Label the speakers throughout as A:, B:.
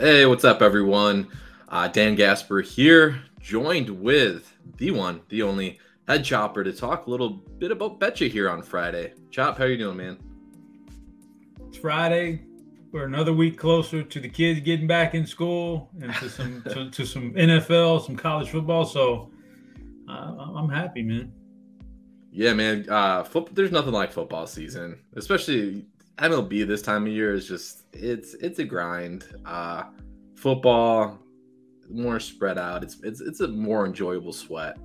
A: Hey, what's up, everyone? Dan Gaspar here, joined with the one, the only HeadChopper to talk a little bit about Betcha here on Friday. Chop, how you doing, man?
B: It's Friday. We're another week closer to the kids getting back in school and to some to some NFL, some college football. So I'm happy, man.
A: Yeah, man. There's nothing like football season, especially MLB this time of year. Is just it's a grind. Football more spread out. It's a more enjoyable sweat.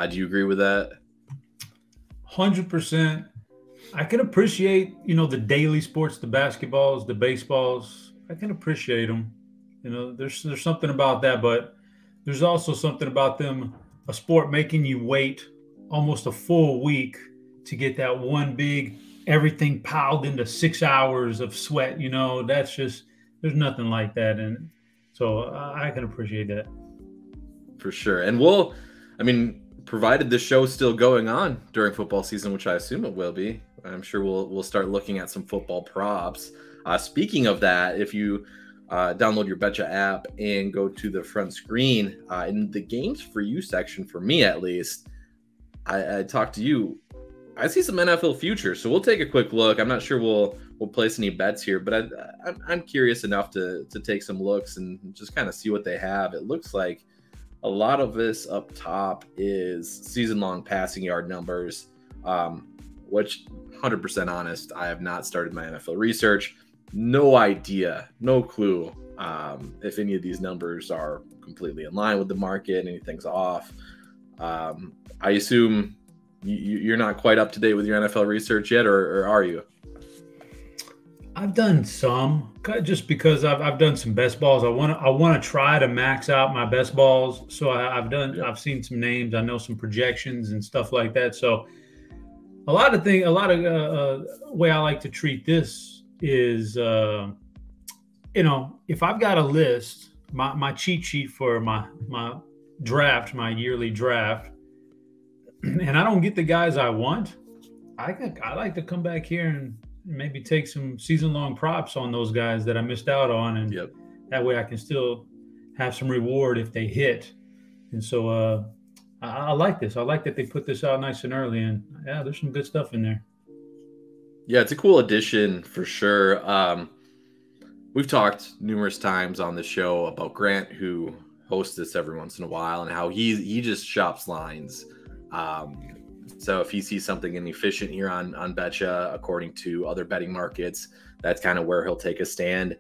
A: Do you agree with that?
B: 100%. I can appreciate, the daily sports, the basketballs, the baseballs. I can appreciate them. There's something about that, but there's also something about them, a sport making you wait almost a full week to get that one big everything piled into 6 hours of sweat. That's just, there's nothing like that. And so I can appreciate that.
A: For sure. And provided the show's still going on during football season, which I assume it will be, I'm sure we'll start looking at some football props. Speaking of that, if you download your Betcha app and go to the front screen in the games for you section, for me at least, I talked to you. I see some NFL futures, so we'll take a quick look. I'm not sure we'll place any bets here, but I'm curious enough to take some looks and just kind of see what they have. It looks like a lot of this up top is season-long passing yard numbers, which, 100% honest, I have not started my NFL research. No idea, no clue if any of these numbers are completely in line with the market, anything's off. I assume you're not quite up to date with your NFL research yet, or are you?
B: I've done some, just because I've done some best balls. I want to try to max out my best balls. So I've seen some names. I know some projections and stuff like that. So a lot of way I like to treat this is, if I've got a list, my cheat sheet for my draft, my yearly draft, and I don't get the guys I want, I like to come back here and maybe take some season-long props on those guys that I missed out on, and that way I can still have some reward if they hit. And so I like this. I like that they put this out nice and early, and yeah, there's some good stuff in there.
A: Yeah, it's a cool addition for sure. We've talked numerous times on the show about Grant, who hosts this every once in a while, and how he just shops lines. So if he sees something inefficient here on Betcha, according to other betting markets, that's kind of where he'll take a stand.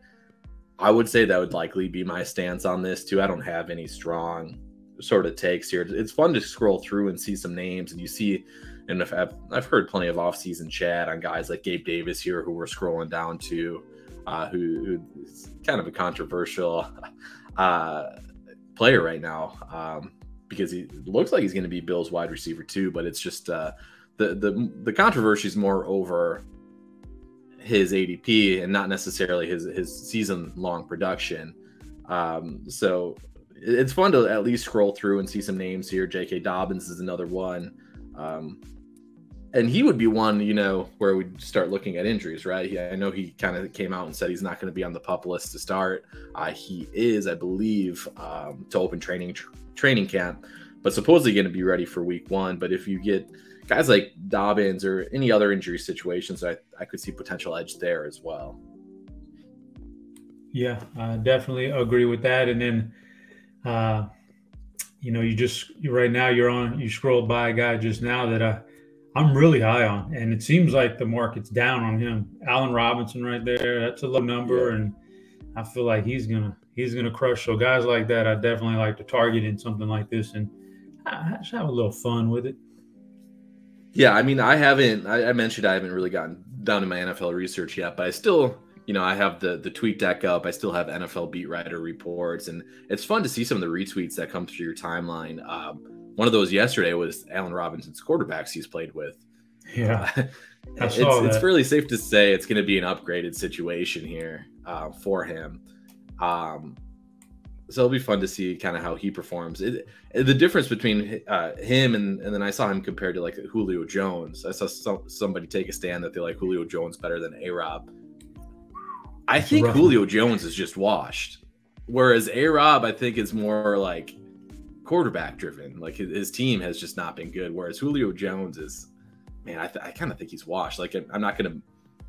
A: I would say that would likely be my stance on this too. I don't have any strong sort of takes here. It's fun to scroll through and see some names, and you see, and if I've heard plenty of off-season chat on guys like Gabe Davis here, who we're scrolling down to, who's kind of a controversial player right now. Because he looks like he's going to be Bill's wide receiver too, but it's just the controversy is more over his ADP and not necessarily his season-long production. So it's fun to at least scroll through and see some names here. J.K. Dobbins is another one. And he would be one, where we'd start looking at injuries, right? I know he kind of came out and said he's not going to be on the PUP list to start. He is, I believe, to open training camp, but supposedly going to be ready for week 1. But if you get guys like Dobbins or any other injury situations, I could see potential edge there as well.
B: Yeah, I definitely agree with that. And then, you scrolled by a guy just now that I'm really high on, and it seems like the market's down on him. Allen Robinson right there, that's a low number, and I feel like he's gonna crush. So guys like that, I definitely like to target in something like this, and I just have a little fun with it.
A: Yeah, I mentioned I haven't really gotten down to my NFL research yet, but I still, I have the tweet deck up. I still have NFL beat writer reports, and it's fun to see some of the retweets that come through your timeline. One of those yesterday was Allen Robinson's quarterbacks he's played with.
B: Yeah,
A: it's fairly safe to say it's going to be an upgraded situation here for him. So it'll be fun to see kind of how he performs. The difference between him and then I saw him compared to like Julio Jones. I saw somebody take a stand that they like Julio Jones better than A-Rob. I think Julio Jones is just washed. Whereas A-Rob, I think, is more like quarterback driven. Like his team has just not been good. Whereas Julio Jones is, man, I kind of think he's washed. Like I'm not going to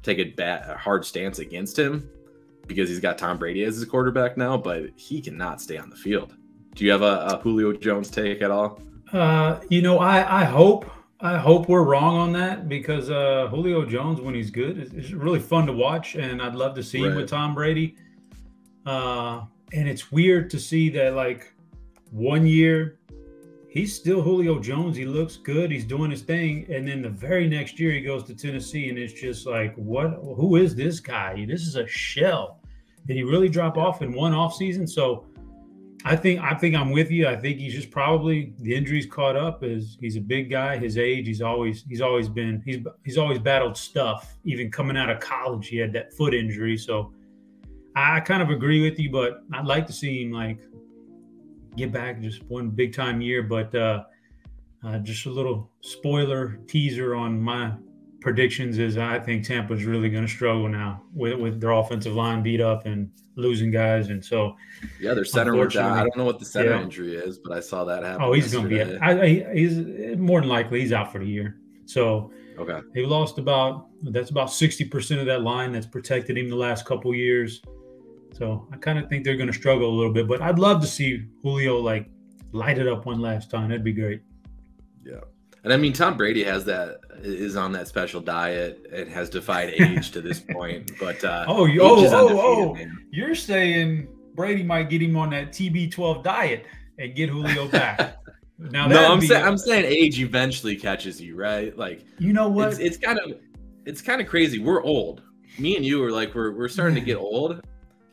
A: take a hard stance against him because he's got Tom Brady as his quarterback now, but he cannot stay on the field. Do you have a Julio Jones take at all?
B: I hope we're wrong on that because Julio Jones, when he's good, is really fun to watch, and I'd love to see him with Tom Brady. And it's weird to see that, like, 1 year he's still Julio Jones. He looks good. He's doing his thing. And then the very next year he goes to Tennessee, and it's just like, who is this guy? This is a shell. Did he really drop off in one off season? So I think I'm with you. I think he's just probably the injuries caught up. He's a big guy. His age, he's always battled stuff. Even coming out of college, he had that foot injury. So I kind of agree with you, but I'd like to see him like get back just one big time year. But just a little spoiler teaser on my predictions is I think Tampa's really going to struggle now with their offensive line beat up and losing guys. And so,
A: yeah, their center was out. I don't know what the center injury is, but I saw that happen.
B: Oh, he's going to be out. He's more than likely he's out for the year. So
A: okay,
B: they lost about 60% of that line that's protected him the last couple years. So I kind of think they're going to struggle a little bit, but I'd love to see Julio like light it up one last time. That'd be great.
A: Yeah. And I mean, Tom Brady is on that special diet and has defied age to this point. But
B: you're saying Brady might get him on that TB12 diet and get Julio back. Now,
A: no, I'm saying age eventually catches you, right? Like,
B: you know what?
A: It's kind of crazy. We're old. Me and you are like we're starting to get old.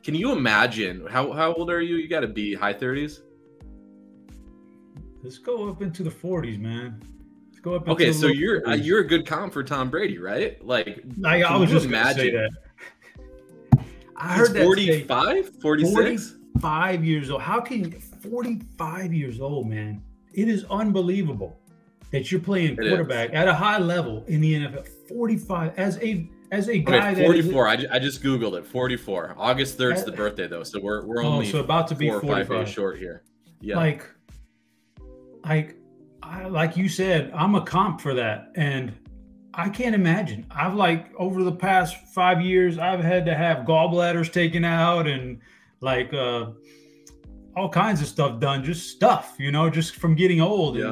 A: Can you imagine how old are you? You got to be high 30s.
B: Let's go up into the 40s, man.
A: Okay, so you're a good comp for Tom Brady, right? Like,
B: I was just going to say that. I heard that
A: 45, 46?
B: 45 years old. How can 45 years old, man? It is unbelievable that you're playing quarterback at a high level in the NFL. 45 as a guy.
A: Okay, 44. I just Googled it. 44. August 3rd is the birthday though, so we're only
B: about to be
A: 4 or 5 days short here. Yeah.
B: Like you said, I'm a comp for that, and I can't imagine. I've over the past 5 years, I've had to have gallbladders taken out and all kinds of stuff done, just from getting old. Yeah.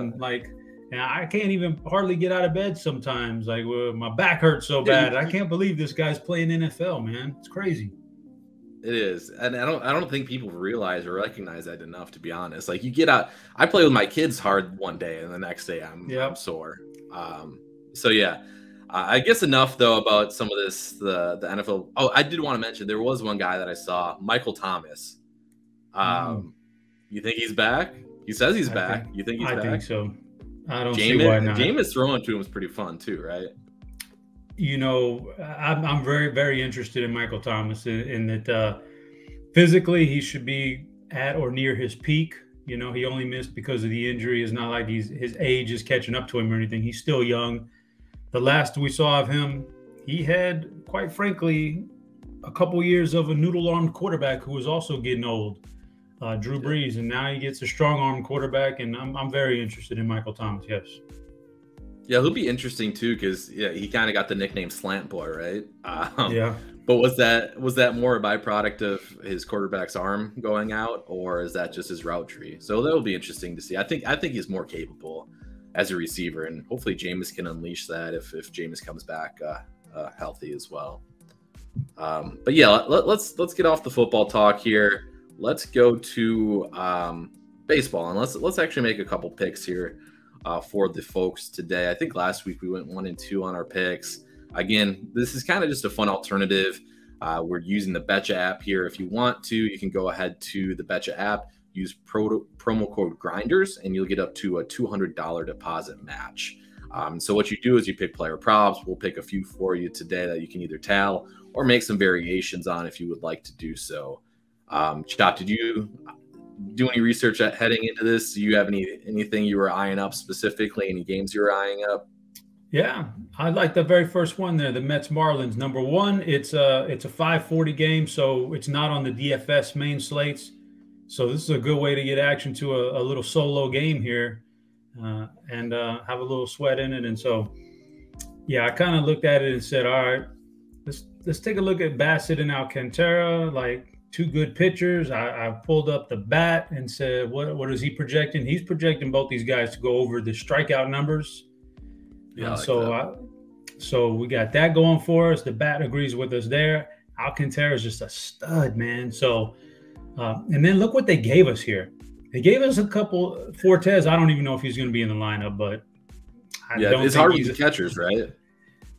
B: And I can't even hardly get out of bed sometimes. My back hurts so bad. I can't believe this guy's playing NFL, man. It's crazy.
A: It is, and I don't think people realize or recognize that enough, to be honest. Like, you get out. I play with my kids hard one day, and the next day I'm sore. So yeah, I guess enough though about some of this. The NFL. Oh, I did want to mention there was one guy that I saw, Michael Thomas. You think he's back? He says he's back. You think he's back?
B: I think so. I don't see why not.
A: Jameis throwing to him was pretty fun too, right?
B: I'm very, very interested in Michael Thomas in that physically he should be at or near his peak. He only missed because of the injury. It's not like his age is catching up to him or anything. He's still young. The last we saw of him, he had, quite frankly, a couple years of a noodle-armed quarterback who was also getting old, Drew Brees, and now he gets a strong-armed quarterback, and I'm very interested in Michael Thomas, yes.
A: Yeah, he'll be interesting too because he kind of got the nickname Slant Boy, right?
B: Yeah.
A: But was that more a byproduct of his quarterback's arm going out, or is that just his route tree? So that'll be interesting to see. I think he's more capable as a receiver, and hopefully Jameis can unleash that if Jameis comes back healthy as well. But yeah, let's get off the football talk here. Let's go to baseball, and let's actually make a couple picks here. For the folks today. I think last week we went 1-2 on our picks. Again, this is kind of just a fun alternative. We're using the Betcha app here. If you want to, you can go ahead to the Betcha app, use promo code Grinders, and you'll get up to a $200 deposit match. So what you do is you pick player props. We'll pick a few for you today that you can either tally or make some variations on if you would like to do so. Chop, did you do any research heading into this? Do you have anything you were eyeing up specifically? Any games you were eyeing up?
B: Yeah, I like the very first one there, the Mets Marlins. Number one, it's a 5:40 game, so it's not on the DFS main slates. So this is a good way to get action to a little solo game here, and have a little sweat in it. And so, yeah, I kind of looked at it and said, all right, let's take a look at Bassett and Alcantara, like two good pitchers. I pulled up the bat and said, what is he projecting? He's projecting both these guys to go over the strikeout numbers.
A: Yeah,
B: so we got that going for us. The bat agrees with us there. Alcantara is just a stud, man. So, and then look what they gave us here. They gave us a couple Fortes. I don't even know if he's going to be in the lineup, but
A: it's hard with the catchers, right?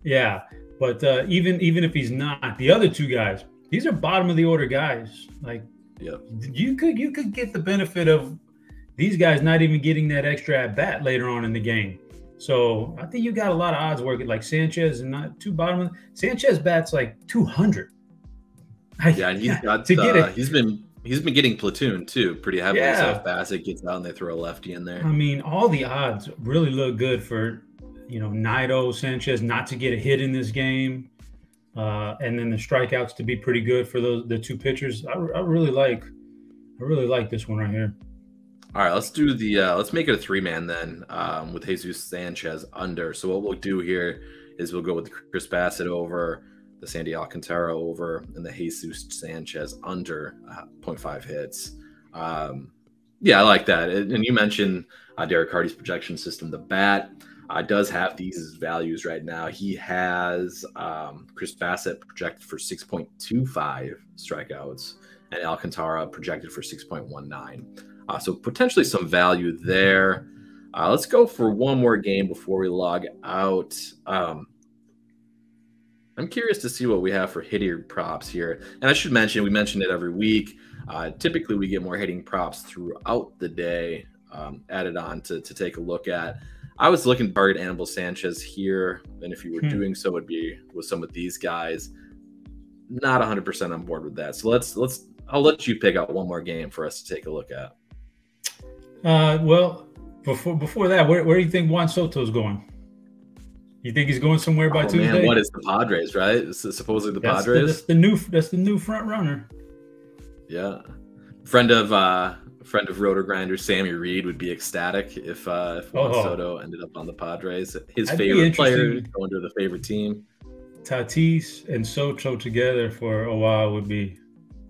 B: Yeah, but even if he's not, the other two guys, these are bottom of the order guys. Like, you could get the benefit of these guys not even getting that extra at bat later on in the game. So I think you got a lot of odds working. Like Sanchez and not too bottom. Sanchez bats like 200.
A: Yeah, and he's got he's been getting platooned too pretty heavily.
B: Yeah.
A: So if Bassett gets out and they throw a lefty in there,
B: I mean, all the odds really look good for Naito, Sanchez not to get a hit in this game, and then the strikeouts to be pretty good for the two pitchers. I really like this one right here.
A: All right, let's do let's make it a 3-man then, with Jesus Sanchez under. So what we'll do here is we'll go with the Chris Bassett over, the Sandy Alcantara over, and the Jesus Sanchez under 0.5 hits. Yeah, I like that. And you mentioned Derek Hardy's projection system. The bat does have these as values right now. He has Chris Bassett projected for 6.25 strikeouts, and Alcantara projected for 6.19. So potentially some value there. Let's go for one more game before we log out. I'm curious to see what we have for hitting props here. And I should mention, we mention it every week. Typically, we get more hitting props throughout the day added on to take a look at. I was looking to target Anibal Sanchez here, and if you were doing so, it would be with some of these guys. Not 100% on board with that. So I'll let you pick out one more game for us to take a look at.
B: Well, before that, where do you think Juan Soto's going? You think he's going somewhere by Tuesday?
A: Man, what is the Padres, right? It's supposedly the Padres.
B: That's the new front runner.
A: Yeah, friend of RotoGrinders, Sammy Reed would be ecstatic if Juan Soto ended up on the Padres. His favorite player going to the favorite team.
B: Tatis and Soto together for a while would be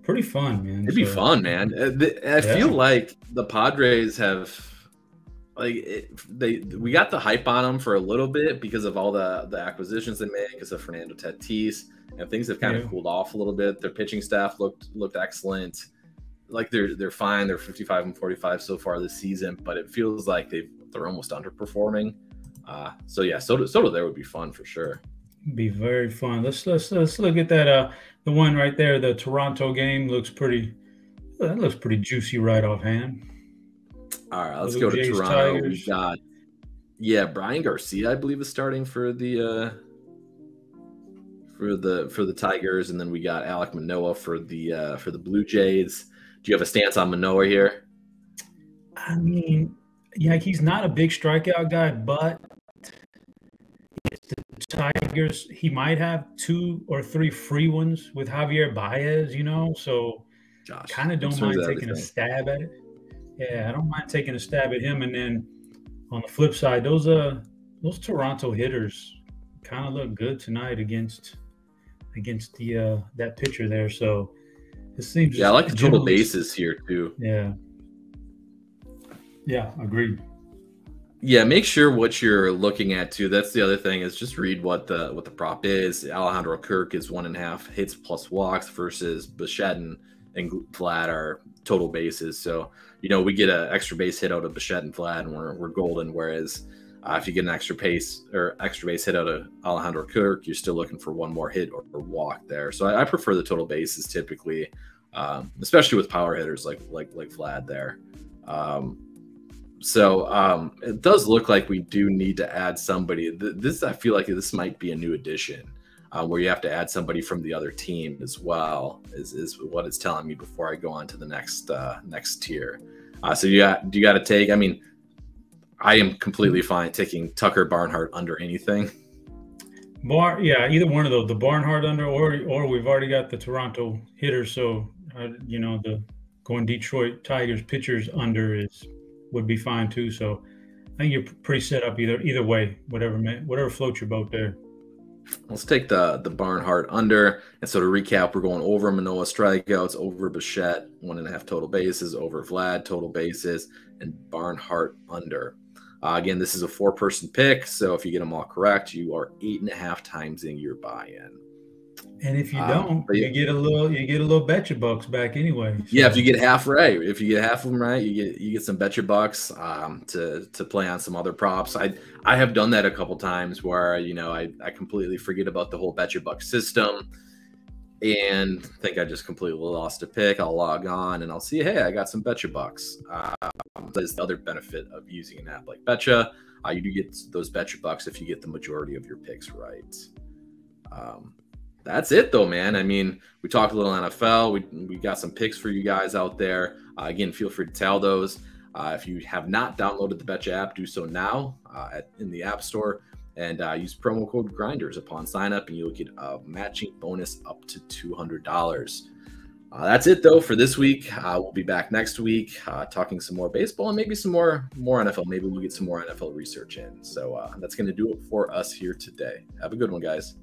B: pretty fun, man.
A: It'd be fun, man. I feel like the Padres have, we got the hype on them for a little bit because of all the acquisitions they made, because of Fernando Tatis, and things have kind of cooled off a little bit. Their pitching staff looked excellent. Like they're fine. They're 55-45 so far this season, but it feels like they're almost underperforming. So yeah, Soto there would be fun for sure.
B: Be very fun. Let's look at that. The one right there, the Toronto game looks pretty juicy right offhand.
A: All right, let's go to Toronto. Tigers. We got Brian Garcia, I believe, is starting for the Tigers, and then we got Alek Manoah for the Blue Jays. Do you have a stance on Manoah here?
B: I mean, yeah, he's not a big strikeout guy, but it's the Tigers. He might have 2 or 3 free ones with Javier Baez, so kind of don't mind taking a stab at it. Yeah, I don't mind taking a stab at him. And then on the flip side, those Toronto hitters kind of look good tonight against that pitcher there. So it seems.
A: Yeah, I like the total bases here too.
B: Yeah, agreed.
A: Yeah, make sure what you're looking at too. That's the other thing, is just read what the prop is. Alejandro Kirk is 1.5 hits plus walks versus Bichette and Vlad are total bases. So we get an extra base hit out of Bichette and Vlad, and we're golden. Whereas if you get an extra base hit out of Alejandro Kirk, you're still looking for one more hit or walk there. So I prefer the total bases typically, especially with power hitters like Vlad there. So it does look like we do need to add somebody. I feel like this might be a new addition, where you have to add somebody from the other team as well, is what it's telling me before I go on to the next tier. So do you got to take? I mean, I am completely fine taking Tucker Barnhart under anything.
B: Either one of those, the Barnhart under, or we've already got the Toronto hitter. So the going Detroit Tigers pitchers under would be fine too. So I think you're pretty set up either way, whatever floats your boat there.
A: Let's take the Barnhart under. And so to recap, we're going over Manoah strikeouts, over Bichette, 1.5 total bases, over Vlad total bases, and Barnhart under. Again, this is a 4-person pick, so if you get them all correct, you are 8.5 times in your buy-in.
B: And if you don't, you get a little betcha bucks back anyway. So.
A: Yeah, if you get half right, if you get half of them right, you get some betcha bucks to play on some other props. I have done that a couple times where I completely forget about the whole betcha buck system and think I just completely lost a pick. I'll log on and I'll see, hey, I got some betcha bucks. That's the other benefit of using an app like Betcha. You do get those betcha bucks if you get the majority of your picks right. That's it though, man. I mean, we talked a little NFL. We got some picks for you guys out there. Again, feel free to tell those. If you have not downloaded the Betcha app, do so now in the App Store and use promo code Grinders upon sign up, and you'll get a matching bonus up to $200. That's it though for this week. We'll be back next week talking some more baseball and maybe some more NFL. Maybe we'll get some more NFL research in. So that's going to do it for us here today. Have a good one, guys.